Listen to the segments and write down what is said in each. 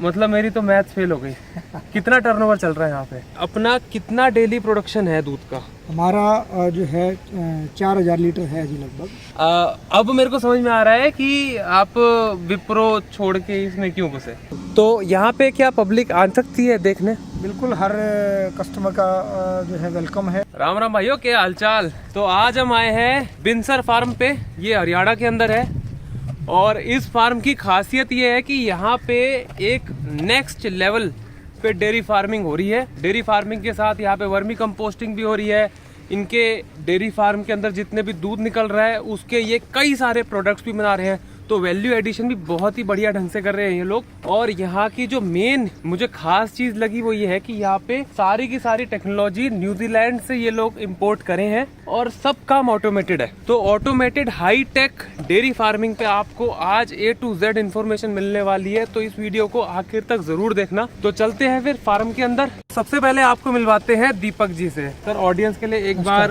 मतलब मेरी तो मैथ फेल हो गई। कितना टर्नओवर चल रहा है यहाँ पे? अपना कितना डेली प्रोडक्शन है दूध का? हमारा जो है 4000 लीटर है जी लगभग। अब मेरे को समझ में आ रहा है कि आप विप्रो छोड़ के इसमें क्यों घुसे। तो यहाँ पे क्या पब्लिक आ सकती है देखने? बिल्कुल, हर कस्टमर का जो है वेलकम है। राम राम भाइयों, क्या हालचाल। तो आज हम आए हैं बिनसर फार्म पे, ये हरियाणा के अंदर है। और इस फार्म की खासियत ये है कि यहाँ पे एक नेक्स्ट लेवल पे डेयरी फार्मिंग हो रही है। डेयरी फार्मिंग के साथ यहाँ पे वर्मी कंपोस्टिंग भी हो रही है। इनके डेयरी फार्म के अंदर जितने भी दूध निकल रहा है उसके ये कई सारे प्रोडक्ट्स भी बना रहे हैं। तो वैल्यू एडिशन भी बहुत ही बढ़िया ढंग से कर रहे हैं ये लोग। और यहाँ की जो मेन मुझे खास चीज लगी वो ये है कि यहाँ पे सारी की सारी टेक्नोलॉजी न्यूजीलैंड से ये लोग इंपोर्ट करे हैं और सब काम ऑटोमेटेड है। तो automated high tech dairy farming पे आपको आज A to Z इन्फॉर्मेशन मिलने वाली है। तो इस वीडियो को आखिर तक जरूर देखना। तो चलते हैं फिर फार्म के अंदर। सबसे पहले आपको मिलवाते हैं दीपक जी से। सर, ऑडियंस के लिए एक बार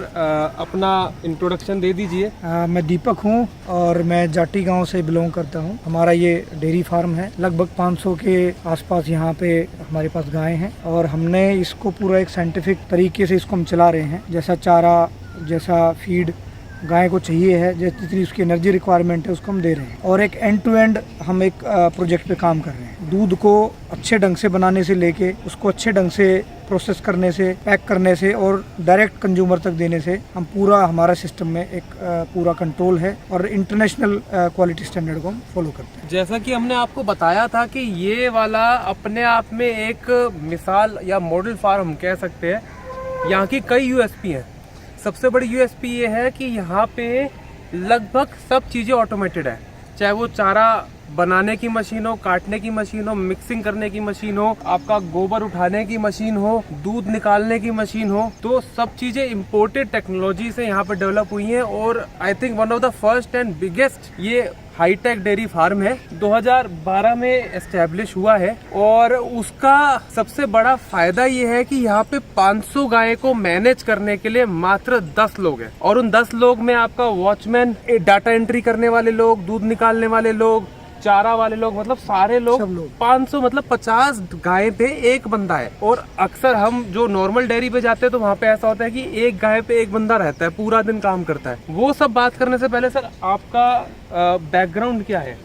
अपना इंट्रोडक्शन दे दीजिए। मैं दीपक हूँ और मैं जाटी गांव से बिलोंग करता हूँ। हमारा ये डेयरी फार्म है, लगभग 500 के आसपास यहाँ पे हमारे पास गायें हैं। और हमने इसको पूरा एक साइंटिफिक तरीके से इसको हम चला रहे हैं। जैसा चारा, जैसा फीड गाय को चाहिए है, जितनी उसकी एनर्जी रिक्वायरमेंट है उसको हम दे रहे हैं। और एक एंड टू एंड हम एक प्रोजेक्ट पे काम कर रहे हैं। दूध को अच्छे ढंग से बनाने से लेके उसको अच्छे ढंग से प्रोसेस करने से, पैक करने से और डायरेक्ट कंज्यूमर तक देने से हम पूरा हमारा सिस्टम में एक पूरा कंट्रोल है और इंटरनेशनल क्वालिटी स्टैंडर्ड को हम फॉलो करते हैं। जैसा कि हमने आपको बताया था कि ये वाला अपने आप में एक मिसाल या मॉडल फार्म कह सकते हैं। यहाँ की कई USP हैं। सबसे बड़ी USP ये है कि यहाँ पे लगभग सब चीज़ें ऑटोमेटेड है। चाहे वो चारा बनाने की मशीन हो, काटने की मशीन हो, मिक्सिंग करने की मशीन हो, आपका गोबर उठाने की मशीन हो, दूध निकालने की मशीन हो, तो सब चीजें इम्पोर्टेड टेक्नोलॉजी से यहाँ पे डेवलप हुई हैं। और I think one of the first and biggest ये हाईटेक डेयरी फार्म है। 2012 में एस्टेब्लिश हुआ है। और उसका सबसे बड़ा फायदा ये है कि यहाँ पे 500 गाय को मैनेज करने के लिए मात्र 10 लोग हैं। और उन 10 लोग में आपका वॉचमैन, डाटा एंट्री करने वाले लोग, दूध निकालने वाले लोग, चारा वाले लोग, मतलब सारे लोग 500 मतलब 50 गाय पे एक बंदा है। और अक्सर हम जो नॉर्मल डेयरी पे जाते हैं तो वहाँ पे ऐसा होता है कि एक गाय पे एक बंदा रहता है, पूरा दिन काम करता है। वो सब बात करने से पहले सर, आपका बैकग्राउंड क्या है?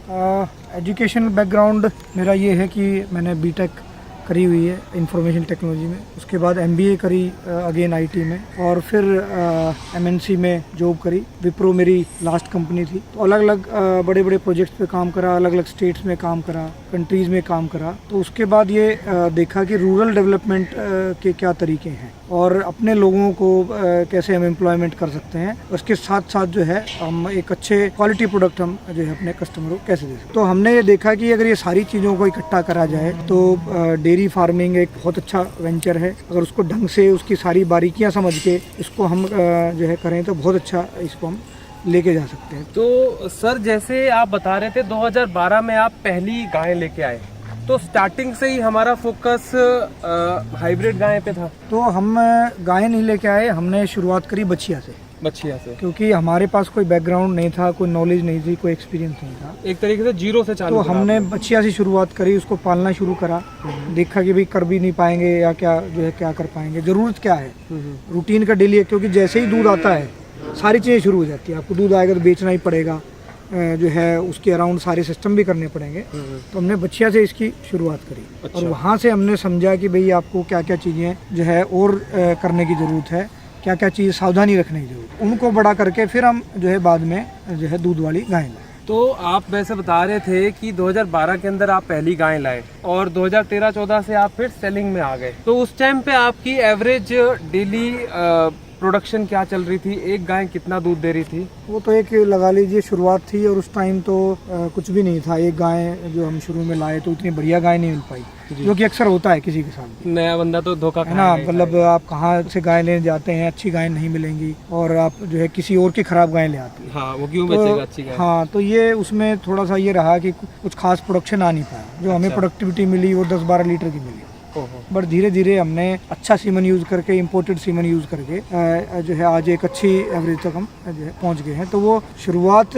एजुकेशन बैकग्राउंड मेरा ये है कि मैंने बीटेक करी हुई है इंफॉर्मेशन टेक्नोलॉजी में। उसके बाद MBA करी अगेन IT में। और फिर MNC में जॉब करी। विप्रो मेरी लास्ट कंपनी थी। तो अलग अलग बड़े बड़े प्रोजेक्ट्स पे काम करा, अलग अलग स्टेट्स में काम करा, कंट्रीज़ में काम करा। तो उसके बाद ये देखा कि रूरल डेवलपमेंट के क्या तरीके हैं और अपने लोगों को कैसे हम एम्प्लॉयमेंट कर सकते हैं। उसके साथ साथ जो है हम एक अच्छे क्वालिटी प्रोडक्ट हम जो है अपने कस्टमर को कैसे दे सकते हैं। तो हमने ये देखा कि अगर ये सारी चीज़ों को इकट्ठा करा जाए तो डेयरी फार्मिंग एक बहुत अच्छा वेंचर है। अगर उसको ढंग से उसकी सारी बारीकियां समझ के इसको हम जो है करें तो बहुत अच्छा इसको हम लेके जा सकते हैं। तो सर, जैसे आप बता रहे थे 2012 में आप पहली गाय लेके आए, तो स्टार्टिंग से ही हमारा फोकस हाइब्रिड गाय पे था। तो हम गाय नहीं लेके आए, हमने शुरुआत करी बछिया से। क्योंकि हमारे पास कोई बैकग्राउंड नहीं था, कोई नॉलेज नहीं थी, कोई एक्सपीरियंस नहीं था। एक तरीके से जीरो से चालू। तो हमने बछिया से शुरुआत करी, उसको पालना शुरू करा। देखा कि भाई कर भी नहीं पाएंगे या क्या जो है क्या कर पाएंगे, जरूरत क्या है, रूटीन का डेली है। क्योंकि जैसे ही दूध आता है सारी चीज़ें शुरू हो जाती है। आपको दूध आएगा तो बेचना ही पड़ेगा, जो है उसके अराउंड सारे सिस्टम भी करने पड़ेंगे। तो हमने बछिया से इसकी शुरुआत करी। अच्छा। और वहाँ से हमने समझा कि भाई आपको क्या क्या चीज़ें जो है और करने की ज़रूरत है, क्या क्या चीज़ सावधानी रखने की जरूरत। उनको बड़ा करके फिर हम जो है बाद में जो है दूध वाली गाय लाए। तो आप वैसे बता रहे थे कि 2012 के अंदर आप पहली गाय लाए और 2013-14 से आप फिर सेलिंग में आ गए। तो उस टाइम पे आपकी एवरेज डेली प्रोडक्शन क्या चल रही थी? एक गाय कितना दूध दे रही थी? वो तो एक लगा लीजिए शुरुआत थी और उस टाइम तो कुछ भी नहीं था। एक गाय जो हम शुरू में लाए तो इतनी बढ़िया गाय नहीं मिल पाई, जो कि अक्सर होता है किसी के साथ। नया बंदा तो धोखा है ना। मतलब आप कहाँ से गाय लेने जाते हैं, अच्छी गाय नहीं मिलेंगी और आप जो है किसी और की खराब गाय ले आती है। हाँ, वो क्यों बेचेगा अच्छी गाय? हाँ, तो ये उसमें थोड़ा सा ये रहा कि कुछ खास प्रोडक्शन आ नहीं पाया। जो हमें प्रोडक्टिविटी मिली वो 10-12 लीटर की मिली। ओहो। बट धीरे धीरे हमने अच्छा सीमन यूज़ करके, इम्पोर्टेड सीमन यूज़ करके जो है आज एक अच्छी एवरेज तक हम जो है पहुँच गए हैं। तो वो शुरुआत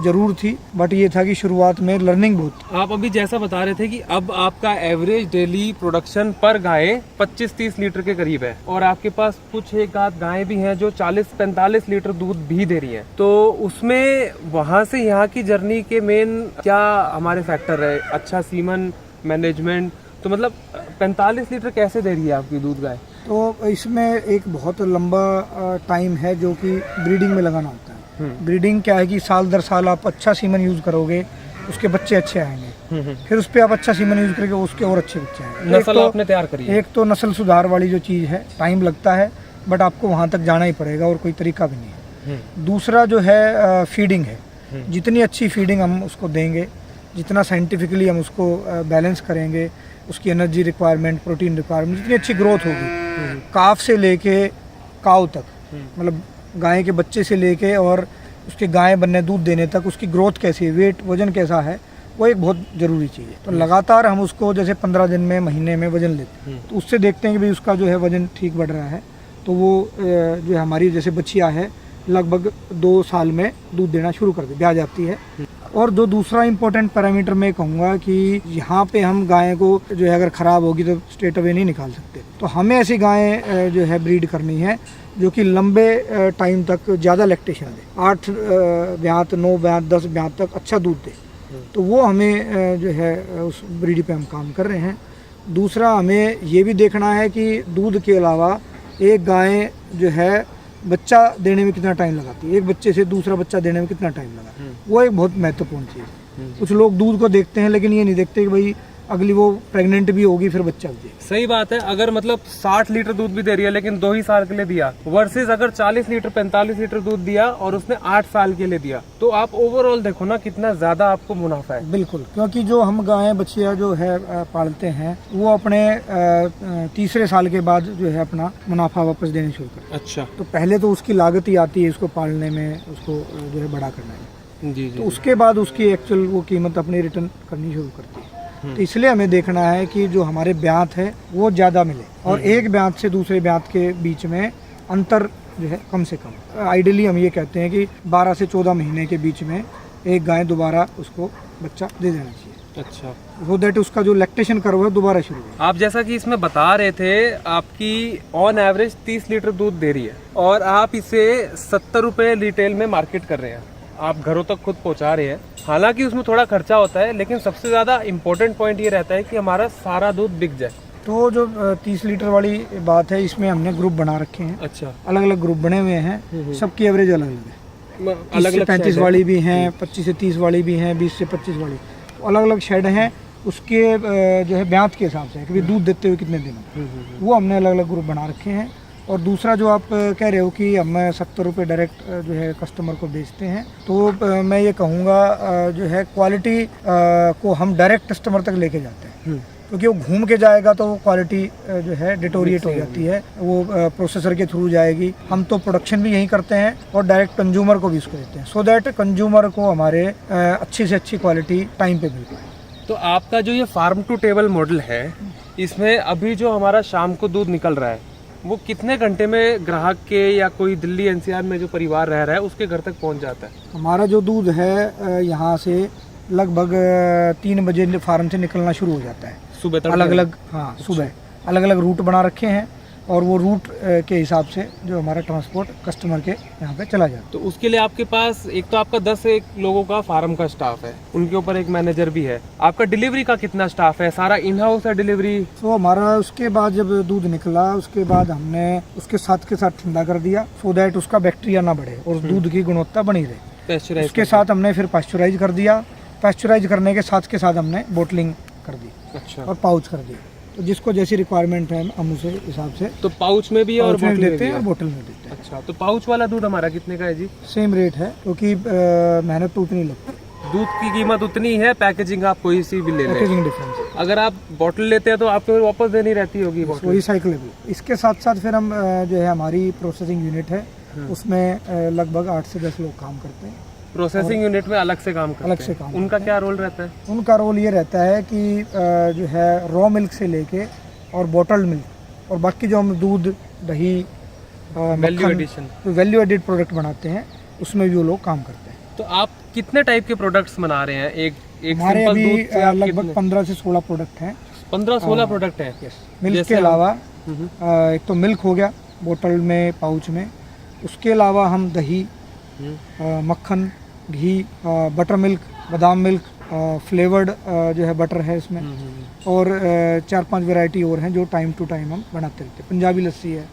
ज़रूर थी, बट ये था कि शुरुआत में लर्निंग बहुत थी। आप अभी जैसा बता रहे थे कि अब आपका एवरेज डेली प्रोडक्शन पर गाय 25-30 लीटर के करीब है, और आपके पास कुछ एक आध गायें भी हैं जो 40-45 लीटर दूध भी दे रही हैं। तो उसमें वहाँ से यहाँ की जर्नी के मेन क्या हमारे फैक्टर है? अच्छा सीमन, मैनेजमेंट, तो मतलब 45 लीटर कैसे दे रही है आपकी दूध गाय? तो इसमें एक बहुत लंबा टाइम है जो कि ब्रीडिंग में लगाना होता है। ब्रीडिंग क्या है कि साल दर साल आप अच्छा सीमन यूज़ करोगे, उसके बच्चे अच्छे आएंगे, फिर उस पर आप अच्छा सीमन यूज़ करके उसके और अच्छे बच्चे आएंगे। नस्ल आपने तैयार करी है? एक तो नस्ल सुधार वाली जो चीज़ है, टाइम लगता है, बट आपको वहाँ तक जाना ही पड़ेगा और कोई तरीका भी नहीं है। दूसरा जो है फीडिंग है। जितनी अच्छी फीडिंग हम उसको देंगे, जितना साइंटिफिकली हम उसको बैलेंस करेंगे, उसकी एनर्जी रिक्वायरमेंट, प्रोटीन रिक्वायरमेंट, जितनी अच्छी ग्रोथ होगी, काफ से लेके काऊ तक, मतलब गाय के बच्चे से लेके और उसके गाय बनने, दूध देने तक, उसकी ग्रोथ कैसी है, वेट, वजन कैसा है, वो एक बहुत ज़रूरी चीज़ है। तो लगातार हम उसको जैसे 15 दिन में, महीने में वजन लेते हैं, तो उससे देखते हैं कि भाई उसका जो है वजन ठीक बढ़ रहा है। तो वो जो है हमारी जैसे बच्चियाँ है लगभग 2 साल में दूध देना शुरू कर दे, ब्याह जाती है। और जो दूसरा इम्पोर्टेंट पैरामीटर मैं कहूँगा कि यहाँ पे हम गाय को जो है अगर ख़राब होगी तो स्ट्रेट अवे नहीं निकाल सकते, तो हमें ऐसी गायें जो है ब्रीड करनी है जो कि लंबे टाइम तक ज़्यादा लैक्टेशन दे, 8 ब्यात, 9 ब्यात, 10 ब्यात तक अच्छा दूध दे। तो वो हमें जो है उस ब्रीड पे हम काम कर रहे हैं। दूसरा हमें ये भी देखना है कि दूध के अलावा एक गाय जो है बच्चा देने में कितना टाइम लगाती है, एक बच्चे से दूसरा बच्चा देने में कितना टाइम लगा, वो एक बहुत महत्वपूर्ण चीज़ है। कुछ लोग दूध को देखते हैं लेकिन ये नहीं देखते कि भाई अगली वो प्रेग्नेंट भी होगी, फिर बच्चा भी देगी। सही बात है। अगर मतलब 60 लीटर दूध भी दे रही है लेकिन 2 ही साल के लिए दिया, वर्सेस अगर 40 लीटर 45 लीटर दूध दिया और उसने 8 साल के लिए दिया, तो आप ओवरऑल देखो ना कितना ज्यादा आपको मुनाफा है। बिल्कुल, क्योंकि जो हम गायें बच्चियाँ जो है पालते हैं, वो अपने तीसरे साल के बाद जो है अपना मुनाफा वापस देने शुरू करते हैं। अच्छा। तो पहले तो उसकी लागत ही आती है इसको पालने में, उसको जो है बड़ा करने में। जी। तो उसके बाद उसकी एक्चुअल वो कीमत अपनी रिटर्न करनी शुरू करती है। तो इसलिए हमें देखना है कि जो हमारे ब्यात है वो ज़्यादा मिले, और एक ब्यात से दूसरे ब्यात के बीच में अंतर जो है कम से कम। आइडियली हम ये कहते हैं कि 12 से 14 महीने के बीच में एक गाय दोबारा उसको बच्चा दे देना चाहिए। अच्छा। वो दैट उसका जो लैक्टेशन कर्व है दोबारा शुरू हो। आप जैसा कि इसमें बता रहे थे, आपकी ऑन एवरेज 30 लीटर दूध दे रही है और आप इसे 70 रुपये रिटेल में मार्केट कर रहे हैं, आप घरों तक खुद पहुंचा रहे हैं। हालांकि उसमें थोड़ा खर्चा होता है, लेकिन सबसे ज़्यादा इम्पोर्टेंट पॉइंट ये रहता है कि हमारा सारा दूध बिक जाए। तो जो 30 लीटर वाली बात है, इसमें हमने ग्रुप बना रखे हैं। अच्छा। अलग अलग ग्रुप बने हुए हैं, सबकी एवरेज अलग अलग है। अलग 30 से 35 वाली भी हैं, 25 से 30 वाली भी हैं, 20 से 25 वाली, तो अलग अलग शेड हैं उसके जो है ब्यात के हिसाब से कि दूध देते हुए कितने दिन, वो हमने अलग अलग ग्रुप बना रखे हैं। और दूसरा जो आप कह रहे हो कि हम 70 रुपये डायरेक्ट जो है कस्टमर को बेचते हैं, तो मैं ये कहूँगा जो है क्वालिटी को हम डायरेक्ट कस्टमर तक लेके जाते हैं, क्योंकि वो घूम के जाएगा तो वो क्वालिटी जो है डिटोरिएट हो जाती है, वो प्रोसेसर के थ्रू जाएगी। हम तो प्रोडक्शन भी यहीं करते हैं और डायरेक्ट कंज्यूमर को भी इसको देते हैं, सो दैट कंज्यूमर को हमारे अच्छी से अच्छी क्वालिटी टाइम पे मिल पाए। तो आपका जो ये फार्म टू टेबल मॉडल है, इसमें अभी जो हमारा शाम को दूध निकल रहा है, वो कितने घंटे में ग्राहक के या कोई दिल्ली एनसीआर में जो परिवार रह रहा है उसके घर तक पहुंच जाता है? हमारा जो दूध है यहाँ से लगभग 3 बजे फार्म से निकलना शुरू हो जाता है। सुबह तक? अलग अलग, हाँ सुबह अलग अलग रूट बना रखे हैं, और वो रूट के हिसाब से जो हमारा ट्रांसपोर्ट कस्टमर के यहाँ पे चला जाता है। तो उसके लिए आपके पास एक तो आपका 10 लोगों का फार्म का स्टाफ है, उनके ऊपर एक मैनेजर भी है। आपका डिलीवरी का कितना स्टाफ है? सारा इन हाउस है डिलीवरी? तो हमारा उसके बाद जब दूध निकला, उसके बाद हमने उसके साथ के साथ ठंडा कर दिया, सो दैट उसका बैक्टीरिया ना बढ़े और दूध की गुणवत्ता बनी रहे। उसके साथ हमने फिर पास्चराइज कर दिया, पास्चराइज करने के साथ हमने बोटलिंग कर दी। अच्छा। और पाउच कर दिया, तो जिसको जैसी रिक्वायरमेंट है हम उसे हिसाब से तो पाउच में भी और बोतल देते हैं और बोतल में देते हैं। अच्छा। तो पाउच वाला दूध हमारा कितने का है जी? सेम रेट है, क्योंकि मेहनत तो उतनी लगती है, दूध की कीमत उतनी है, पैकेजिंग आप कोई सी भी ले लें। Packaging difference. अगर आप बोतल लेते हैं तो आपको वापस देनी रहती होगी बोतल? रिसाइकलेबल। इसके साथ साथ फिर हम जो है हमारी प्रोसेसिंग यूनिट है, उसमें लगभग 8 से 10 लोग काम करते हैं। प्रोसेसिंग यूनिट में अलग से काम करते हैं? अलग से काम। उनका क्या रोल रहता है? उनका रोल ये रहता है कि जो है रॉ मिल्क से लेके और बॉटल्ड मिल्क, और बाकी जो हम दूध, दही, value addition, value added product बनाते हैं उसमें भी वो लोग काम करते हैं। तो आप कितने टाइप के प्रोडक्ट्स बना रहे हैं? एक हमारे सिंपल अभी दूध से आप लगभग कितने? 15 से 16 प्रोडक्ट हैं। 15-16 प्रोडक्ट हैं। मिल्क जैसे के हम- अलावा हम्म, एक तो मिल्क हो गया बोतल में, पाउच में, उसके अलावा हम दही, मक्खन, घी, बटर मिल्क, बादाम मिल्क, फ्लेवर्ड जो है बटर है इसमें, और 4-5 वैरायटी और हैं जो टाइम टू टाइम हम बनाते रहते हैं। पंजाबी लस्सी है।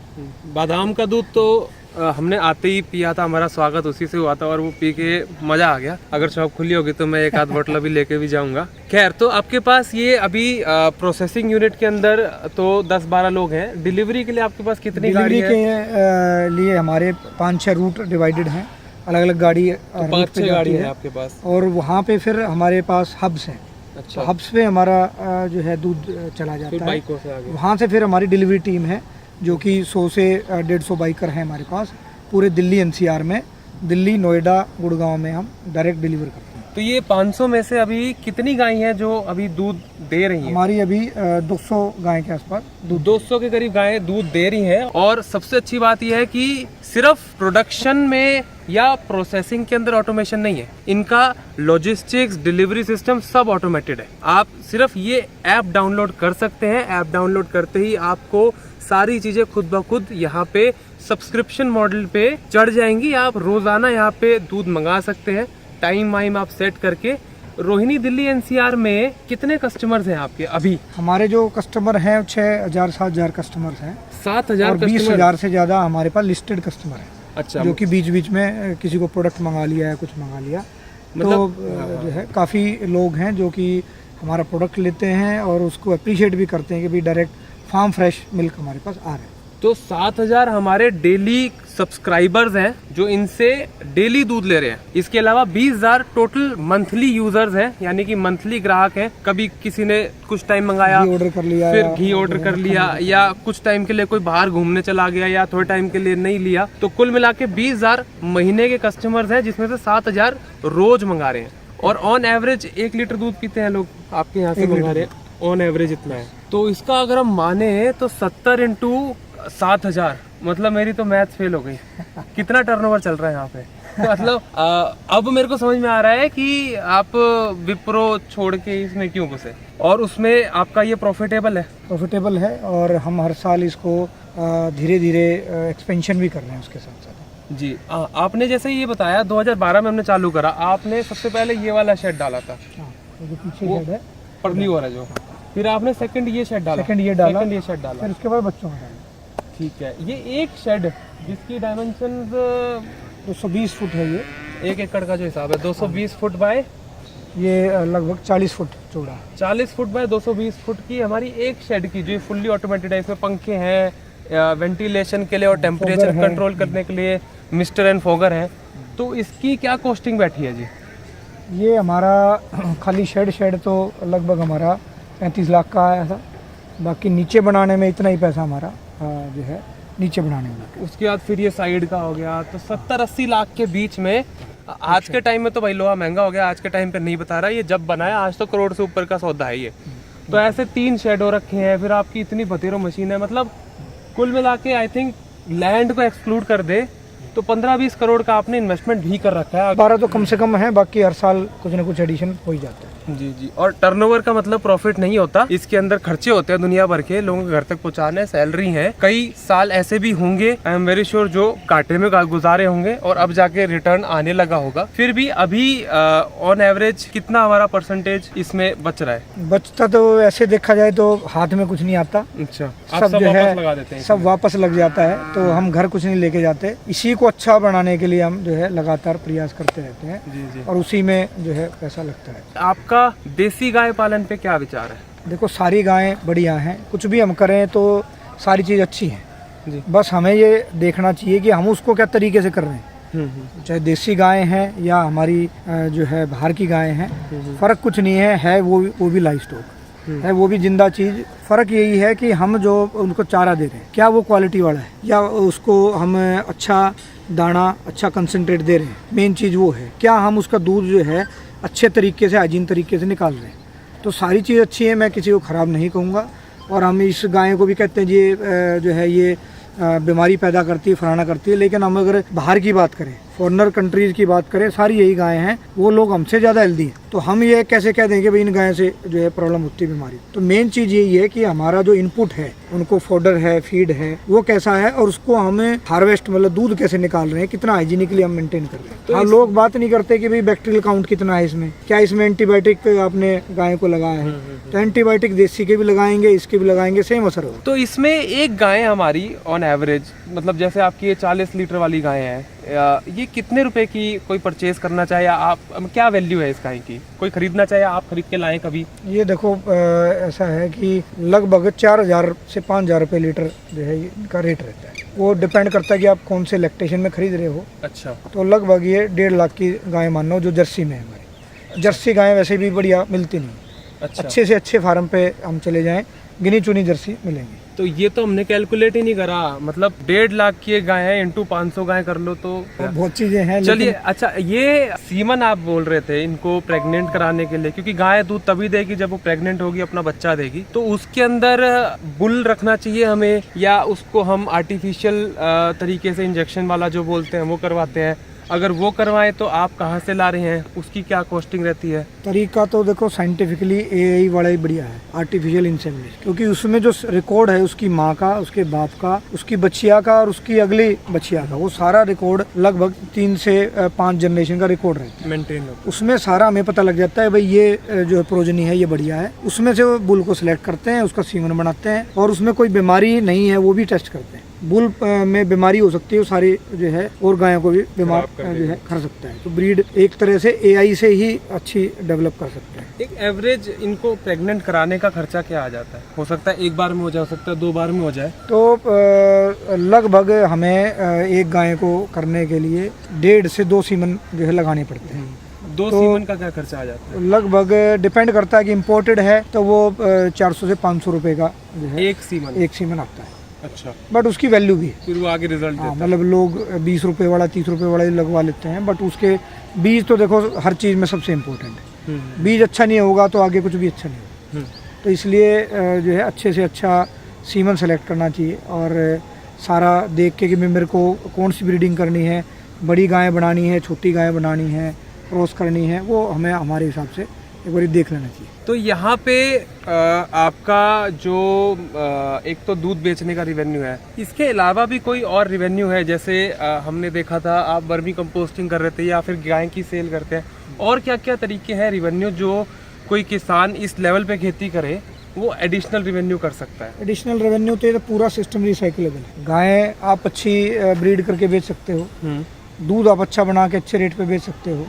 बादाम का दूध तो हमने आते ही पिया था, हमारा स्वागत उसी से हुआ था और वो पी के मजा आ गया। अगर शॉप खुली होगी तो मैं एक आध बोतल भी लेके भी जाऊंगा। खैर, तो आपके पास ये अभी प्रोसेसिंग यूनिट के अंदर तो 10-12 लोग हैं। डिलीवरी के लिए आपके पास कितनी गाड़ी डिलीवरी है? के लिए हमारे 5-6 रूट डिवाइडेड हैं, अलग अलग गाड़ी तो रूट 5-6 पे गाड़ी जाती है है। आपके पास? और वहाँ पे फिर हमारे पास हब्स हैं। अच्छा, तो हब्स पे हमारा जो है दूध चला फिर जाता है। बाइकों से आगे? वहाँ से फिर हमारी डिलीवरी टीम है जो कि 100 से 150 बाइकर हैं हमारे पास पूरे दिल्ली NCR में। दिल्ली, नोएडा, गुड़गांव में हम डायरेक्ट डिलीवर करते हैं। तो ये 500 में से अभी कितनी गाय हैं जो अभी दूध दे रही हैं? हमारी अभी 200 गाय के आसपास दूध। 200 के करीब गायें दूध दे रही हैं। और सबसे अच्छी बात यह है कि सिर्फ प्रोडक्शन में या प्रोसेसिंग के अंदर ऑटोमेशन नहीं है, इनका लॉजिस्टिक्स, डिलीवरी सिस्टम सब ऑटोमेटेड है। आप सिर्फ ये ऐप डाउनलोड कर सकते हैं। ऐप डाउनलोड करते ही आपको सारी चीजें खुद ब खुद यहाँ पे सब्सक्रिप्शन मॉडल पे चढ़ जाएंगी। आप रोजाना यहाँ पे दूध मंगा सकते हैं, टाइम वाइम आप सेट करके। रोहिणी, दिल्ली NCR में कितने कस्टमर्स हैं आपके अभी? हमारे जो कस्टमर हैं 6,000-7,000 कस्टमर्स हैं, 7,000 और 20,000 से ज़्यादा हमारे पास लिस्टेड कस्टमर हैं। अच्छा, जो कि बीच बीच में किसी को प्रोडक्ट मंगा लिया है, कुछ मंगा लिया, तो जो है काफ़ी लोग हैं जो कि हमारा प्रोडक्ट लेते हैं और उसको अप्रिशिएट भी करते हैं कि भाई डायरेक्ट फार्म फ्रेश मिल्क हमारे पास आ रहा है। तो 7,000 हमारे डेली सब्सक्राइबर्स हैं जो इनसे डेली दूध ले रहे हैं। इसके अलावा 20,000 टोटल मंथली यूजर्स हैं, यानी कि मंथली ग्राहक हैं। कभी किसी ने कुछ टाइम मंगाया, घी ऑर्डर कर लिया, फिर घी ऑर्डर कर लिया, या कुछ टाइम के लिए कोई बाहर घूमने चला गया, या थोड़े टाइम के लिए नहीं लिया। तो कुल मिला के 20,000 महीने के कस्टमर्स हैं, जिसमें से 7,000 रोज मंगा रहे हैं। और ऑन एवरेज 1 लीटर दूध पीते हैं लोग आपके यहाँ से मंगा रहे हैं, ऑन एवरेज इतना है। तो इसका अगर हम माने तो 70 × 7,000, मतलब मेरी तो मैथ फेल हो गई। कितना टर्नओवर चल रहा है यहाँ पे? तो मतलब अब मेरे को समझ में आ रहा है कि आप विप्रो छोड़ के इसमें क्यों घुसे, और उसमें आपका ये प्रॉफिटेबल है? प्रॉफिटेबल है, और हम हर साल इसको धीरे धीरे एक्सपेंशन भी कर रहे हैं उसके साथ साथ। जी, आपने जैसे ये बताया 2012 में हमने चालू करा, आपने सबसे पहले ये वाला शेड डाला था, हाँ, तो जो पीछे वो शेड है, पड़ली हो रहा है जो, फिर आपने सेकंड ये शेड डाला, सेकंड ये डाला, सेकंड ये शेड डाला, फिर उसके बाद बच्चों का डाला। ठीक है। ये एक शेड जिसकी डायमेंशन 220 फुट है ये, 1 एकड़ का जो हिसाब है 220 फुट बाय, ये लगभग 40 फुट चौड़ा। 40 फुट बाय 220 फुट की हमारी एक शेड की, जो फुल्ली ऑटोमेटेड है। इसमें पंखे हैं वेंटिलेशन के लिए और टेम्परेचर कंट्रोल करने के लिए, मिस्टर एंड फोगर है। तो इसकी क्या कॉस्टिंग बैठी है जी? ये हमारा खाली शेड तो लगभग हमारा 35 लाख का आया था। बाकी नीचे बनाने में इतना ही पैसा हमारा जो है नीचे बनाने में। उसके बाद फिर ये साइड का हो गया, तो 70-80 लाख के बीच में। आज के टाइम में तो भाई लोहा महंगा हो गया, आज के टाइम पे नहीं बता रहा, ये जब बनाया आज तो करोड़ से ऊपर का सौदा है ये। तो ऐसे 3 शेडो रखे हैं, फिर आपकी इतनी बतेरो मशीन है। मतलब कुल मिला के आई थिंक लैंड को एक्सक्लूड कर दे तो 15-20 करोड़ का आपने इन्वेस्टमेंट भी कर रखा है। 12 तो कम से कम है, बाकी हर साल कुछ ना कुछ एडिशन हो ही जाता है। जी जी। और टर्नओवर का मतलब प्रॉफिट नहीं होता, इसके अंदर खर्चे होते हैं दुनिया भर के, लोगों के घर तक पहुंचाने, सैलरी है। कई साल ऐसे भी होंगे, आई एम वेरी श्योर, जो घाटे में गुजारे होंगे और अब जाके रिटर्न आने लगा होगा। फिर भी अभी ऑन एवरेज कितना हमारा परसेंटेज इसमें बच रहा है? बचता तो ऐसे देखा जाए तो हाथ में कुछ नहीं आता। अच्छा, सब जो है लगा देते हैं, सब वापस लग जाता है, तो हम घर कुछ नहीं लेके जाते। इसी को अच्छा बनाने के लिए हम जो है लगातार प्रयास करते रहते हैं। जी जी। और उसी में जो है पैसा लगता है। आपका देसी गाय पालन पे क्या विचार है? देखो, सारी गायें बढ़िया हैं, कुछ भी हम करें तो सारी चीज़ अच्छी है जी। बस हमें ये देखना चाहिए कि हम उसको क्या तरीके से कर रहे हैं। चाहे देसी गायें हैं या हमारी जो है बाहर की गायें हैं, फ़र्क कुछ नहीं है वो भी लाइव स्टॉक है, वो भी जिंदा चीज़। फ़र्क यही है कि हम जो उनको चारा दे रहे हैं क्या वो क्वालिटी वाला है, या उसको हम अच्छा दाना, अच्छा कंसनट्रेट दे रहे हैं। मेन चीज़ वो है, क्या हम उसका दूध जो है अच्छे तरीके से, हाइजीन तरीके से निकाल रहे हैं। तो सारी चीज़ अच्छी है, मैं किसी को ख़राब नहीं कहूँगा। और हम इस गाय को भी कहते हैं ये जो है ये बीमारी पैदा करती है, फलाना करती है। लेकिन हम अगर बाहर की बात करें, फॉरेनर कंट्रीज की बात करें, सारी यही गायें हैं, वो लोग हमसे ज़्यादा हेल्दी हैं। तो हम ये कैसे कह देंगे भाई इन गाय से जो है प्रॉब्लम होती है बीमारी। तो मेन चीज़ यही है कि हमारा जो इनपुट है, उनको फॉडर है, फीड है, वो कैसा है और उसको हमें हार्वेस्ट मतलब दूध कैसे निकाल रहे हैं, कितना हाइजीनिकली हम मेंटेन कर रहे हैं। तो लोग बात नहीं करते कि भाई बैक्टीरियल काउंट कितना है इसमें, क्या इसमें एंटीबायोटिक आपने गाय को लगाया है। तो एंटीबायोटिक देसी के भी लगाएंगे, इसके भी लगाएंगे, सेम असर होगा। तो इसमें एक गाय हमारी ऑन एवरेज, मतलब जैसे आपकी ये 40 लीटर वाली गाय है, ये कितने रुपए की कोई परचेज करना चाहे, आप क्या वैल्यू है इस गाय की, कोई खरीदना चाहे आप खरीद के लाएं कभी? ये देखो ऐसा है कि लगभग 4,000 से 5,000 रुपये लीटर जो है इनका रेट रहता है। वो डिपेंड करता है कि आप कौन से लैक्टेशन में खरीद रहे हो। अच्छा। तो लगभग ये 1.5 लाख की गाय मानो जो जर्सी में है हमारी। जर्सी गाय वैसे भी बढ़िया मिलती नहीं। अच्छा। अच्छे से अच्छे फार्म पे हम चले जाएं, गिनी चुनी जर्सी मिलेंगी। तो ये तो हमने कैलकुलेट ही नहीं करा, मतलब 1.5 लाख की एक गाय है, इंटू 500 गाय कर लो तो बहुत चीजें हैं। चलिए। अच्छा, ये सीमन आप बोल रहे थे इनको प्रेग्नेंट कराने के लिए, क्योंकि गाय दूध तभी देगी जब वो प्रेग्नेंट होगी, अपना बच्चा देगी। तो उसके अंदर बुल रखना चाहिए हमें, या उसको हम आर्टिफिशियल तरीके से इंजेक्शन वाला जो बोलते हैं वो करवाते हैं? अगर वो करवाएं तो आप कहाँ से ला रहे हैं, उसकी क्या कॉस्टिंग रहती है? तरीका तो देखो साइंटिफिकली एआई वाला ही बढ़िया है, आर्टिफिशियल इंसेमिनेशन, क्योंकि उसमें जो रिकॉर्ड है उसकी माँ का, उसके बाप का, उसकी बच्चिया का और उसकी अगली बच्चिया का, वो सारा रिकॉर्ड लगभग 3 से 5 जनरेशन का रिकॉर्ड रहता है, मेंटेन। उसमें सारा हमें पता लग जाता है भाई ये जो है प्रोजनी है ये बढ़िया है। उसमें से वो बुल को सिलेक्ट करते हैं, उसका सीमन बनाते हैं और उसमें कोई बीमारी नहीं है वो भी टेस्ट करते हैं। बुल में बीमारी हो सकती है, वो सारी जो है और गायों को भी बीमार जो है कर सकता है। तो ब्रीड एक तरह से एआई से ही अच्छी डेवलप कर सकते हैं। एक एवरेज इनको प्रेग्नेंट कराने का खर्चा क्या आ जाता है? हो सकता है एक बार में हो जाए, हो सकता है 2 बार में हो जाए। तो लगभग हमें एक गाय को करने के लिए 1.5 से 2 सीमन जो है लगाने पड़ते हैं। 2 सीमन का क्या खर्चा आ जाता है? लगभग डिपेंड करता है कि इम्पोर्टेड है तो वो 400 से 500 रुपए का जो है एक सीमन आता है। अच्छा। बट उसकी वैल्यू भी है, फिर वो आगे रिजल्ट देता है। मतलब लोग 20 रुपए वाला 30 रुपए वाला ही लगवा लेते हैं, बट उसके बीज तो देखो हर चीज़ में सबसे इम्पोर्टेंट है। बीज अच्छा नहीं होगा तो आगे कुछ भी अच्छा नहीं होगा। तो इसलिए जो है अच्छे से अच्छा सीमन सेलेक्ट करना चाहिए और सारा देख के कि मेरे को कौन सी ब्रीडिंग करनी है, बड़ी गाय बनानी है, छोटी गाय बनानी है, क्रॉस करनी है, वो हमें हमारे हिसाब से एक बार देख लेना चाहिए। तो यहाँ पे आपका जो एक तो दूध बेचने का रिवेन्यू है, इसके अलावा भी कोई और रिवेन्यू है? जैसे हमने देखा था आप वर्मी कंपोस्टिंग कर रहे थे या फिर गाय की सेल करते हैं, और क्या क्या तरीके हैं रिवेन्यू जो कोई किसान इस लेवल पे खेती करे वो एडिशनल रिवेन्यू कर सकता है? एडिशनल रेवेन्यू तो ये पूरा सिस्टम रिसाइकलेबल है। गाय आप अच्छी ब्रीड करके बेच सकते हो, दूध आप अच्छा बना के अच्छे रेट पे बेच सकते हो,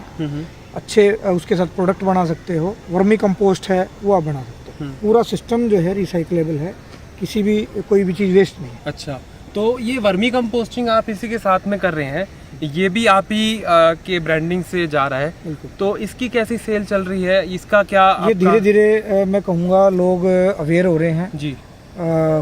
अच्छे उसके साथ प्रोडक्ट बना सकते हो, वर्मी कंपोस्ट है वो आप बना सकते हो। पूरा सिस्टम जो है रिसाइकलेबल है, किसी भी कोई भी चीज़ वेस्ट नहीं है। अच्छा, तो ये वर्मी कंपोस्टिंग आप इसी के साथ में कर रहे हैं, ये भी आप ही के ब्रांडिंग से जा रहा है, तो इसकी कैसी सेल चल रही है, इसका क्या? ये धीरे धीरे मैं कहूँगा लोग अवेयर हो रहे हैं जी।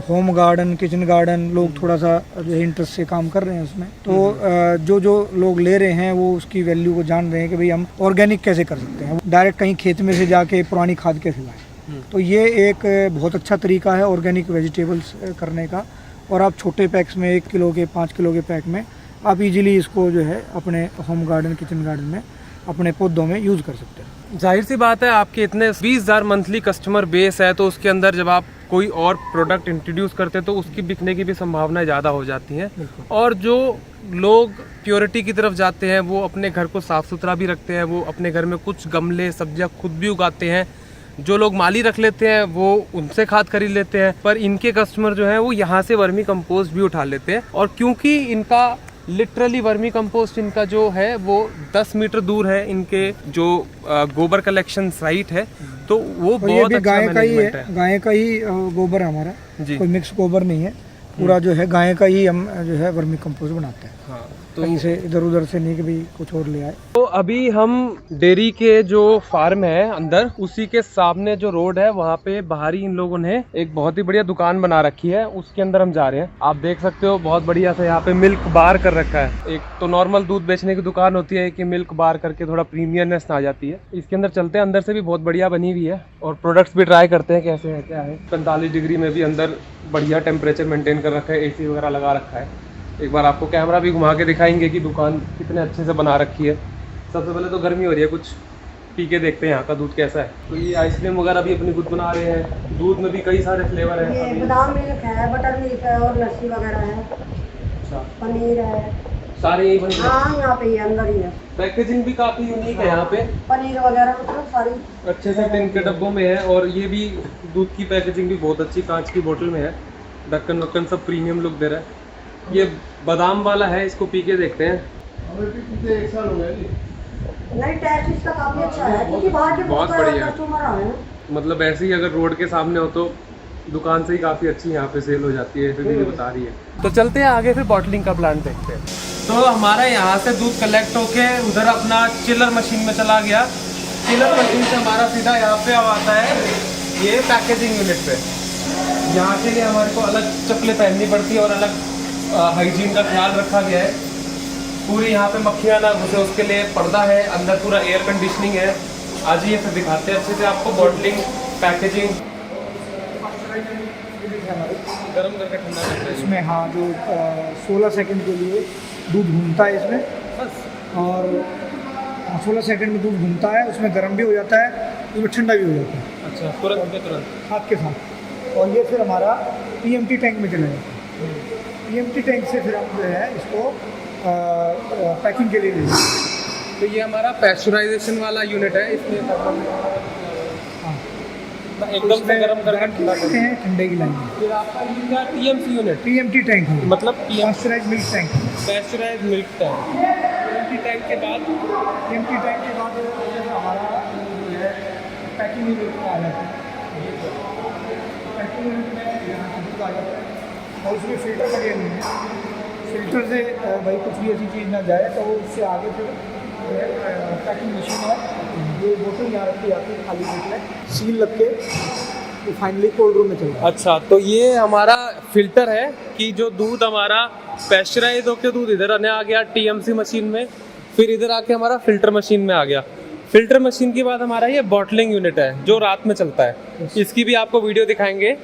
होम गार्डन, किचन गार्डन, लोग थोड़ा सा जो है इंटरेस्ट से काम कर रहे हैं उसमें। तो जो लोग ले रहे हैं वो उसकी वैल्यू को जान रहे हैं कि भाई हम ऑर्गेनिक कैसे कर सकते हैं, डायरेक्ट कहीं खेत में से जाके पुरानी खाद कैसे लाएं। तो ये एक बहुत अच्छा तरीका है ऑर्गेनिक वेजिटेबल्स करने का। और आप छोटे पैक्स में 1 किलो के 5 किलो के पैक में आप इजीली इसको जो है अपने होम गार्डन, किचन गार्डन में अपने पौधों में यूज़ कर सकते हैं। जाहिर सी बात है, आपके इतने 20,000 मंथली कस्टमर बेस है, तो उसके अंदर जब आप कोई और प्रोडक्ट इंट्रोड्यूस करते हैं तो उसकी बिकने की भी संभावनाएं ज़्यादा हो जाती हैं। और जो लोग प्योरिटी की तरफ जाते हैं वो अपने घर को साफ़ सुथरा भी रखते हैं, वो अपने घर में कुछ गमले सब्जियां खुद भी उगाते हैं। जो लोग माली रख लेते हैं वो उनसे खाद खरीद लेते हैं, पर इनके कस्टमर जो है वो यहाँ से वर्मी कंपोस्ट भी उठा लेते हैं। और क्योंकि इनका लिटरली वर्मी कंपोस्ट इनका जो है वो 10 मीटर दूर है इनके जो गोबर कलेक्शन साइट है, तो वो बहुत अच्छा मैनेजमेंट है। गाय का ही गोबर है हमारा, कोई मिक्स गोबर नहीं है, पूरा जो है गाय का ही हम जो है वर्मी कंपोस्ट बनाते हैं। हाँ। कहीं से इधर उधर से नहीं कि भी कुछ और ले आए। तो अभी हम डेयरी के जो फार्म है अंदर, उसी के सामने जो रोड है वहाँ पे बाहर ही इन लोगों ने एक बहुत ही बढ़िया दुकान बना रखी है, उसके अंदर हम जा रहे हैं। आप देख सकते हो बहुत बढ़िया से यहाँ पे मिल्क बार कर रखा है। एक तो नॉर्मल दूध बेचने की दुकान होती है कि मिल्क बार करके थोड़ा प्रीमियमनेस आ जाती है। इसके अंदर चलते हैं, अंदर से भी बहुत बढ़िया बनी हुई है और प्रोडक्ट्स भी ट्राई करते हैं कैसे है क्या है। 45 डिग्री में भी अंदर बढ़िया टेम्परेचर मेंटेन कर रखा है, AC वगैरह लगा रखा है। एक बार आपको कैमरा भी घुमा के दिखाएंगे कि दुकान कितने अच्छे से बना रखी है। सबसे पहले तो गर्मी हो रही है, कुछ पी के देखते हैं यहाँ का दूध कैसा है। तो ये आइसक्रीम वगैरह भी अपनी खुद बना रहे हैं। दूध में भी कई सारे फ्लेवर हैं। ये बादाम मिल्क है, बटर मिल्क है और लस्सी वगैरह है, अच्छा, पनीर है, सारे यही बने। हाँ यहाँ पे ही अंदर ही है। पैकेजिंग भी काफ़ी यूनिक है यहाँ पे, पनीर वगैरह मतलब सारी अच्छे से टिन के डब्बों में है। और ये भी दूध की पैकेजिंग भी बहुत अच्छी, कांच की बोतल में है। ढक्कन वक्कन सब प्रीमियम लुक दे रहा है। ये बादाम वाला है, इसको पी के देखते हैं। नहीं, टेस्ट इसका काफी अच्छा है क्योंकि बाहर के बहुत बढ़िया। कस्टमर आए हैं। मतलब ऐसे ही अगर रोड के सामने हो तो दुकान से ही काफ़ी अच्छी यहाँ पे सेल हो जाती है, ऐसे दीदी बता रही है। तो चलते हैं आगे, फिर बॉटलिंग का प्लान देखते हैं। तो हमारा यहाँ से दूध कलेक्ट होके उधर अपना चिलर मशीन में चला गया। चिलर मशीन से हमारा सीधा यहाँ पे आता है ये पैकेजिंग यूनिट पे। यहाँ के लिए हमारे को अलग चप्पलें पहननी पड़ती है और अलग हाइजीन का ख्याल रखा गया है। पूरी यहाँ पे मक्खियाँ ना घुसे उसके लिए पर्दा है, अंदर पूरा एयर कंडीशनिंग है। आज ये फिर दिखाते हैं अच्छे से आपको बॉटलिंग, पैकेजिंग। गर्म करके ठंडा करते हैं इसमें हाँ, जो 16 सेकंड के लिए दूध घूमता है इसमें, बस। और 16 सेकंड में दूध घूमता है, उसमें गर्म भी हो जाता है, उसमें ठंडा भी हो जाता है। अच्छा, तुरंत के तुरंत हाथ के साथ। और ये फिर हमारा PMT टैंक में चला जाता है। PMT टैंक से फिर हम जो है इसको पैकिंग के लिए ले जाते हैं। तो ये हमारा पैस्चराइजेशन वाला यूनिट है। इसमें हाँ, एकदम से गर्म करके ठंडा करते हैं, ठंडे की लाइन। फिर आपका ये क्या TMC यूनिट, PMT टैंक है, मतलब pasteurise milk tank. Pasteurise milk tank. PMT tank के बाद हमारा जो है पैकिंग यूनिट में आ जाता है। पैकिंग यूनिट में यहाँ दूध आ जाता है और उसमें फिल्टर लगे हुए हैं। फिल्टर से भाई कुछ भी ऐसी चीज़ ना जाए तो उससे आगे फिर पैकिंग मशीन है, ये बोतल यहाँ रखी जाती है, खाली बोतल है, सील लग के तो फाइनली कोल्ड रूम में चल रहा है। अच्छा, तो ये हमारा फिल्टर है कि जो दूध हमारा पैस्चराइज होकर दूध इधर आने आ गया TMC मशीन में, फिर इधर आके हमारा फिल्टर मशीन में आ गया। फिल्टर मशीन के बाद हमारा ये बॉटलिंग यूनिट है जो रात में चलता है। इसकी भी आपको वीडियो दिखाएंगे।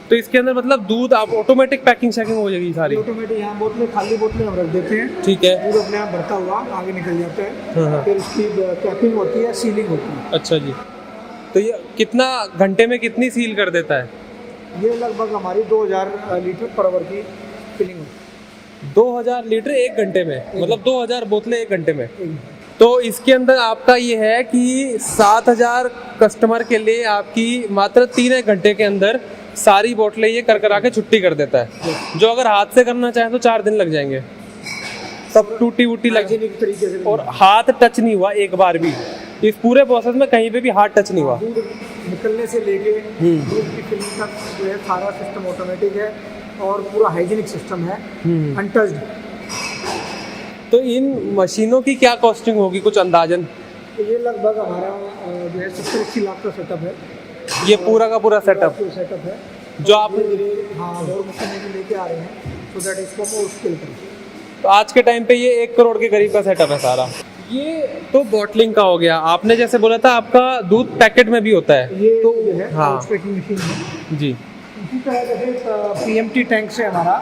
तो इसके अंदर मतलब दूध आप ऑटोमेटिक पैकिंग शैकिंग हो जाएगी सारी। ऑटोमेटिक यहाँ बोतलें, खाली बोतलें हम रख देते हैं, ठीक है, दूध अपने आप भरता हुआ आगे निकल जाता है। हाँ। फिर उसकी कैपिंग होती है, सीलिंग होती है। अच्छा जी। तो ये कितना घंटे में कितनी सील कर देता है? ये लगभग हमारी 2000 लीटर पर आवर की फिलिंग होती है। 2000 लीटर एक घंटे में, मतलब 2000 बोतलें एक घंटे में। है। तो इसके अंदर आपका ये है कि 7000 कस्टमर के लिए आपकी मात्र 3 घंटे के अंदर सारी बोतलें ये कर करा के छुट्टी कर देता है। जो अगर हाथ से करना चाहे तो 4 दिन लग जाएंगे, सब टूटी वूटी लग हाइजीनिक तरीके से और हाथ टच नहीं हुआ एक बार भी। इस पूरे प्रोसेस में कहीं पे भी हाथ टच नहीं हुआ। दूध निकलने से लेके दूध की फिलिंग तक जो है सारा सिस्टम ऑटोमेटिक है और पूरा हाइजीनिक सिस्टम है, अनटच्ड। तो इन मशीनों की क्या कॉस्टिंग होगी कुछ अंदाजन? तो ये लगभग हमारा जो है 70-80 लाख का सेटअप है। ये पूरा का पूरा सेटअप सेटअप है जो आप हाँ और मशीनें भी लेके आ रहे हैं सो दैट इसको हम और स्केल करें। तो आज के टाइम पे ये 1 करोड़ के करीब का सेटअप है सारा। ये तो बॉटलिंग का हो गया। आपने जैसे बोला था आपका दूध पैकेट में भी होता है, ये तो जो है हाँ पैकिंग मशीन है जी। इसी तरह जैसे PMT टैंक से हमारा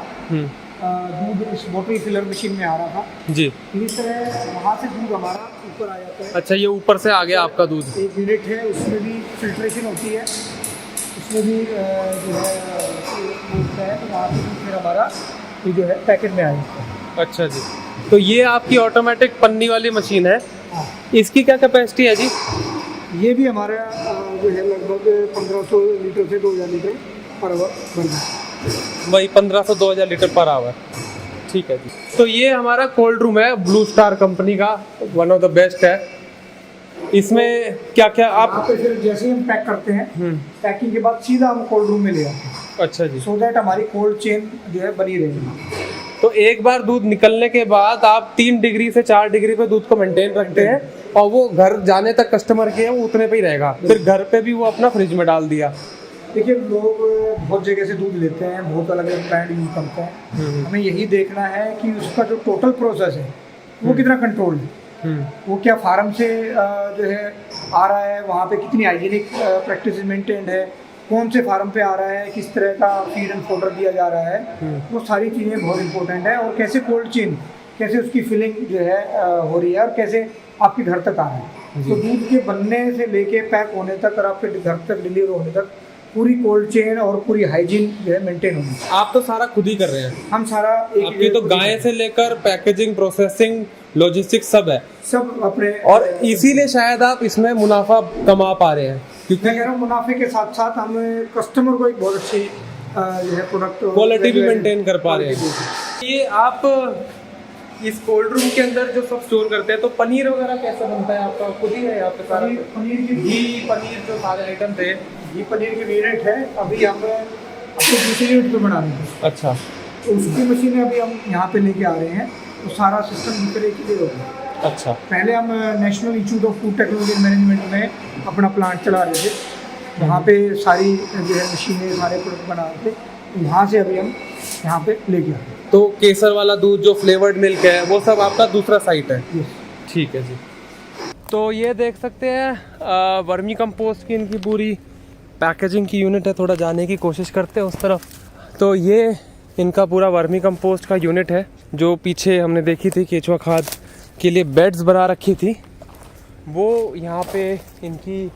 दूध इस बोतल फिलर मशीन में आ रहा था जी, इस तरह वहाँ से दूध हमारा ऊपर आ जाता है। अच्छा, ये ऊपर से आ गया आपका दूध। एक यूनिट है उसमें भी फिल्ट्रेशन होती है, उसमें भी जो है तो वहाँ से भी फिर हमारा ये जो है पैकेट में आ जाता है। अच्छा जी। तो ये आपकी ऑटोमेटिक पन्नी वाली मशीन है। हाँ, इसकी क्या कैपेसिटी है जी? ये भी हमारा जो है लगभग 1500 लीटर से 2000 लीटर पर आवर भर जाता है। वही 1500-2000 लीटर पर आवर। ठीक है जी। तो ये हमारा कोल्ड रूम है, ब्लू स्टार कंपनी का, वन ऑफ द बेस्ट है। इसमें क्या क्या आप यहाँ पे फिर जैसे ही हम पैक करते हैं, पैकिंग के बाद सीधा हम कोल्ड रूम में ले आते हैं। अच्छा जी। सो दैट हमारी कोल्ड चेन जो है बनी रहेगी। तो एक बार दूध निकलने के बाद आप 3 डिग्री से 4 डिग्री पे दूध को मेंटेन रखते हैं और वो घर जाने तक कस्टमर के वो उतने पे ही रहेगा, फिर घर पे भी वो अपना फ्रिज में डाल दिया। देखिए लोग बहुत जगह से दूध लेते हैं, बहुत अलग अलग ब्रांड यूज करते हैं। हमें यही देखना है कि उसका जो टोटल प्रोसेस है वो कितना कंट्रोल है, वो क्या फार्म से जो है आ रहा है, वहाँ पे कितनी हाइजीनिक प्रैक्टिस मेंटेन्ड है, कौन से फार्म पे आ रहा है, किस तरह का फीड एंड फोडर दिया जा रहा है, वो सारी चीज़ें बहुत इंपॉर्टेंट है। और कैसे कोल्ड चेन, कैसे उसकी फिलिंग जो है हो रही है और कैसे आपके घर तक आ रहा है। तो दूध के बनने से लेके पैक होने तक और आपके घर तक डिलीवर होने तक पूरी कोल्ड चेन और पूरी हाइजीन जो है मेंटेन होनी चाहिए। आप तो सारा खुद ही कर रहे हैं? हम सारा आपकी तो गाय से लेकर पैकेजिंग, प्रोसेसिंग, लॉजिस्टिक्स सब है, सब अपने। और इसीलिए शायद आप इसमें मुनाफा कमा पा रहे हैं, क्योंकि मैं कह रहा हूँ मुनाफे के साथ साथ हम कस्टमर को एक बहुत अच्छी जो है प्रोडक्ट क्वालिटी भी मेंटेन कर पा रहे हैं। ये आप इस कोल्ड रूम के अंदर जो सब स्टोर करते हैं, तो पनीर वगैरह कैसे बनता है आपका? खुद ही है यहाँ पे सारा? पनीर की घी, पनीर जो सारे आइटम थे, घी पनीर की वेरिएंट है। अभी हम अपने दूसरी यूनिट पे बना रहे हैं। अच्छा, तो उसकी मशीनें अभी हम यहाँ पे लेके आ रहे हैं, तो सारा सिस्टम दूसरे के लिए होगा। अच्छा। पहले हम national institute of food technology and management में अपना प्लांट चला रहे थे, वहाँ पे सारी जो है मशीनें, सारे प्रोडक्ट बना रहे थे। वहाँ से अभी हम यहाँ पे लेके आ रहे हैं। तो केसर वाला दूध जो फ्लेवर्ड मिल्क है वो सब आपका दूसरा साइट है? ठीक है जी। तो ये देख सकते हैं वर्मी कंपोस्ट की इनकी पूरी पैकेजिंग की यूनिट है। थोड़ा जाने की कोशिश करते हैं उस तरफ। तो ये इनका पूरा वर्मी कंपोस्ट का यूनिट है, जो पीछे हमने देखी थी केचुआ खाद के लिए बेड्स बना रखी थी, वो यहाँ पे इनकी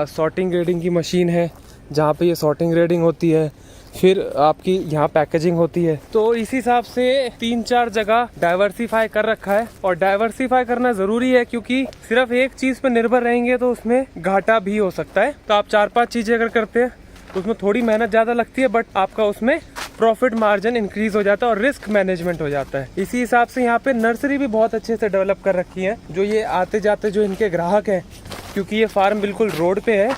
सॉर्टिंग ग्रेडिंग की मशीन है, जहाँ पे ये सॉर्टिंग ग्रेडिंग होती है, फिर आपकी यहाँ पैकेजिंग होती है। तो इस हिसाब से 3-4 जगह डाइवर्सिफाई कर रखा है, और डाइवर्सिफाई करना ज़रूरी है, क्योंकि सिर्फ एक चीज़ पर निर्भर रहेंगे तो उसमें घाटा भी हो सकता है। तो आप 4-5 चीज़ें अगर करते हैं तो उसमें थोड़ी मेहनत ज़्यादा लगती है, बट आपका उसमें प्रॉफिट मार्जिन इंक्रीज हो जाता है और रिस्क मैनेजमेंट हो जाता है। इसी हिसाब से यहाँ पे नर्सरी भी बहुत अच्छे से डेवलप कर रखी है। जो ये आते जाते जो इनके ग्राहक हैं, क्योंकि ये फार्म बिल्कुल रोड पे है,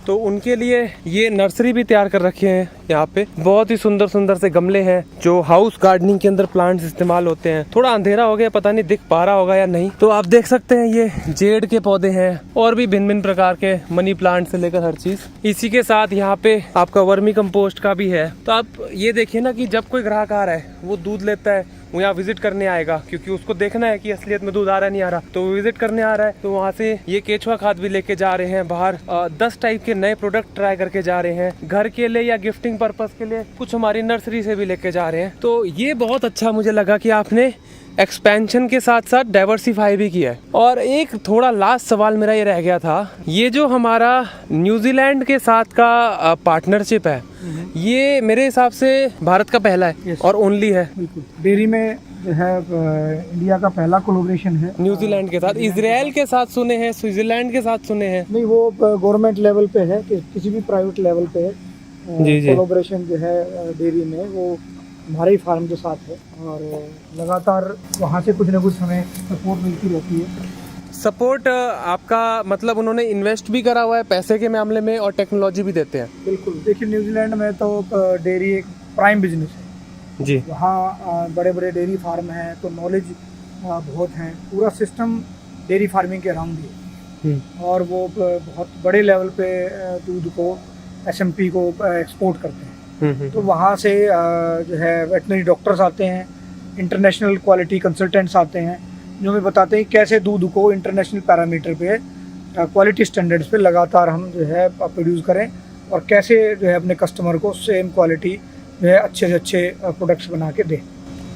तो उनके लिए ये नर्सरी भी तैयार कर रखे हैं। यहाँ पे बहुत ही सुंदर सुंदर से गमले हैं, जो हाउस गार्डनिंग के अंदर प्लांट्स इस्तेमाल होते हैं। थोड़ा अंधेरा हो गया, पता नहीं दिख पा रहा होगा या नहीं। तो आप देख सकते हैं ये जेड के पौधे हैं, और भी भिन्न भिन्न प्रकार के मनी प्लांट से लेकर हर चीज। इसी के साथ यहाँ पे आपका वर्मी कंपोस्ट का भी है। तो आप ये देखिए ना कि जब कोई ग्राहक आ रहा है, वो दूध लेता है, वो यहाँ विजिट करने आएगा, क्योंकि उसको देखना है कि असलियत में दूध आ रहा है नहीं आ रहा, तो वो विजिट करने आ रहा है। तो वहाँ से ये केचुआ खाद भी लेके जा रहे हैं बाहर। 10 टाइप के नए प्रोडक्ट ट्राई करके जा रहे हैं, घर के लिए या गिफ्टिंग पर्पस के लिए। कुछ हमारी नर्सरी से भी लेके जा रहे हैं। तो ये बहुत अच्छा मुझे लगा कि आपने एक्सपेंशन के साथ साथ डाइवर्सिफाई भी किया है। और एक थोड़ा लास्ट सवाल मेरा ये रह गया था, ये जो हमारा न्यूजीलैंड के साथ का पार्टनरशिप है, ये मेरे हिसाब से भारत का पहला है और ओनली है। बिल्कुल, डेयरी में जो है इंडिया का पहला कोलैबोरेशन है न्यूजीलैंड के साथ। इजराइल के साथ सुने हैं, स्विट्जरलैंड के साथ सुने हैं? नहीं, वो गवर्नमेंट लेवल पे है, कि किसी भी प्राइवेट लेवल पे है कोलैबोरेशन जो है डेयरी में, वो हमारे ही फार्म के साथ है। और लगातार वहाँ से कुछ ना कुछ हमें सपोर्ट मिलती रहती है। सपोर्ट आपका मतलब उन्होंने इन्वेस्ट भी करा हुआ है पैसे के मामले में, और टेक्नोलॉजी भी देते हैं? बिल्कुल, देखिए न्यूजीलैंड में तो डेयरी एक प्राइम बिजनेस है जी। वहाँ बड़े बड़े डेयरी फार्म हैं, तो नॉलेज बहुत है। पूरा सिस्टम डेयरी फार्मिंग के अराउंड ही है, और वो बहुत बड़े लेवल पे दूध को SMP को एक्सपोर्ट करते हैं। तो वहाँ से जो है वेटनरी डॉक्टर्स आते हैं, इंटरनेशनल क्वालिटी कंसल्टेंट्स आते हैं, जो हमें बताते हैं कैसे दूध को इंटरनेशनल पैरामीटर पे क्वालिटी स्टैंडर्ड्स पे लगातार हम जो है प्रोड्यूस करें, और कैसे जो है अपने कस्टमर को सेम क्वालिटी जो है अच्छे से अच्छे प्रोडक्ट्स बना के दें।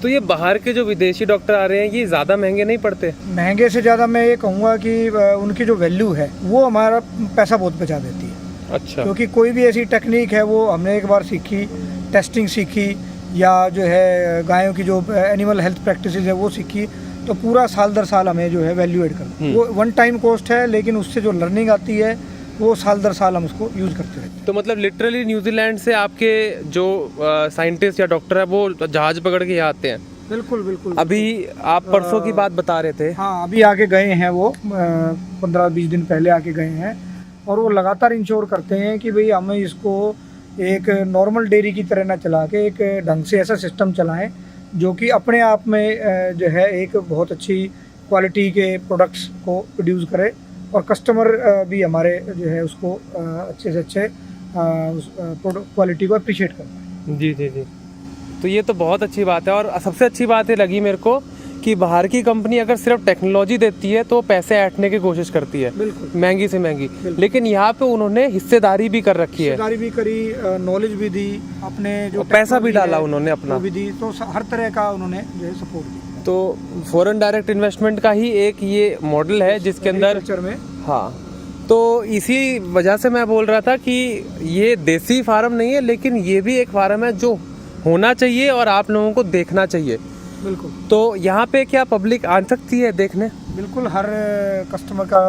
तो ये बाहर के जो विदेशी डॉक्टर आ रहे हैं, ये ज़्यादा महंगे नहीं पड़ते? महंगे से ज़्यादा मैं ये कहूँगा कि उनकी जो वैल्यू है वो हमारा पैसा बहुत बचा देती है। अच्छा। क्योंकि कोई भी ऐसी टेक्निक है, वो हमने एक बार सीखी, टेस्टिंग सीखी, या जो है गायों की जो एनिमल हेल्थ प्रैक्टिसेस है वो सीखी, तो पूरा साल दर साल हमें जो है वैल्यू एड करना। वो 1 टाइम कॉस्ट है, लेकिन उससे जो लर्निंग आती है वो साल दर साल हम उसको यूज़ करते रहते हैं। तो मतलब लिटरली न्यूजीलैंड से आपके जो साइंटिस्ट या डॉक्टर है वो जहाज पकड़ के यहाँ आते हैं? बिल्कुल बिल्कुल। अभी आप परसों की बात बता रहे थे। हाँ, अभी आके गए हैं वो, 15-20 दिन पहले आके गए हैं, और वो लगातार इंश्योर करते हैं कि भाई हमें इसको एक नॉर्मल डेयरी की तरह ना चला के एक ढंग से ऐसा सिस्टम चलाएं जो कि अपने आप में जो है एक बहुत अच्छी क्वालिटी के प्रोडक्ट्स को प्रोड्यूस करे और कस्टमर भी हमारे जो है उसको अच्छे से अच्छे क्वालिटी को अप्रिशिएट करता है। जी जी जी, तो ये तो बहुत अच्छी बात है। और सबसे अच्छी बात ये लगी मेरे को कि बाहर की कंपनी अगर सिर्फ टेक्नोलॉजी देती है तो पैसे ऐंठने की कोशिश करती है, बिल्कुल महंगी से महंगी, लेकिन यहाँ पे उन्होंने हिस्सेदारी भी कर रखी है, हिस्सेदारी भी करी, नॉलेज भी दी, अपने जो पैसा भी technology डाला है, उन्होंने अपना, वो भी दी, तो हर तरह का उन्होंने जो है सपोर्ट दिया। तो फॉरेन डायरेक्ट इन्वेस्टमेंट का ही एक ये मॉडल है जिसके अंदर Agriculture में हाँ, तो इसी वजह से मैं बोल रहा था कि ये देसी फार्म नहीं है, लेकिन ये भी एक फार्म है जो होना चाहिए और आप लोगों को देखना चाहिए। बिल्कुल, तो यहाँ पे क्या पब्लिक आ सकती है देखने? बिल्कुल हर कस्टमर का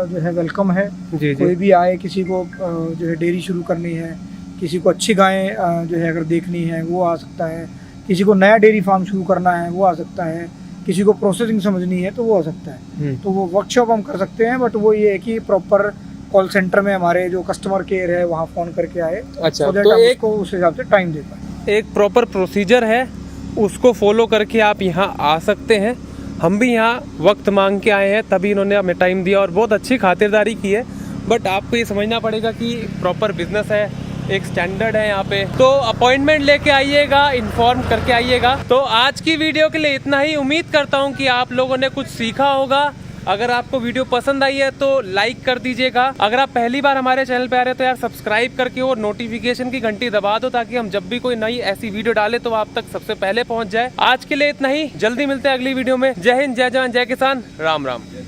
जो है वेलकम है। जी कोई भी आए, किसी को जो है डेयरी शुरू करनी है, किसी को अच्छी गायें जो है अगर देखनी है वो आ सकता है, किसी को नया डेयरी फार्म शुरू करना है वो आ सकता है, किसी को प्रोसेसिंग समझनी है तो वो आ सकता है। तो वो वर्कशॉप हम कर सकते हैं, बट वो ये है कि प्रॉपर कॉल सेंटर में हमारे जो कस्टमर केयर है वहाँ फ़ोन करके आए, अच्छा, so that तो हम एक उसको उस हिसाब से टाइम दे पाए। एक प्रॉपर प्रोसीजर है, उसको फॉलो करके आप यहाँ आ सकते हैं। हम भी यहाँ वक्त मांग के आए हैं, तभी इन्होंने हमें टाइम दिया और बहुत अच्छी खातिरदारी की है। बट आपको ये समझना पड़ेगा कि प्रॉपर बिजनेस है, एक स्टैंडर्ड है यहाँ पे, तो अपॉइंटमेंट लेके आइएगा, इन्फॉर्म करके आइएगा। तो आज की वीडियो के लिए इतना ही। उम्मीद करता हूँ कि आप लोगों ने कुछ सीखा होगा। अगर आपको वीडियो पसंद आई है तो लाइक कर दीजिएगा। अगर आप पहली बार हमारे चैनल पे आ रहे हैं तो यार सब्सक्राइब करके और नोटिफिकेशन की घंटी दबा दो, ताकि हम जब भी कोई नई ऐसी वीडियो डालें तो आप तक सबसे पहले पहुंच जाए। आज के लिए इतना ही, जल्दी मिलते हैं अगली वीडियो में। जय हिंद, जय जवान, जय किसान, राम राम।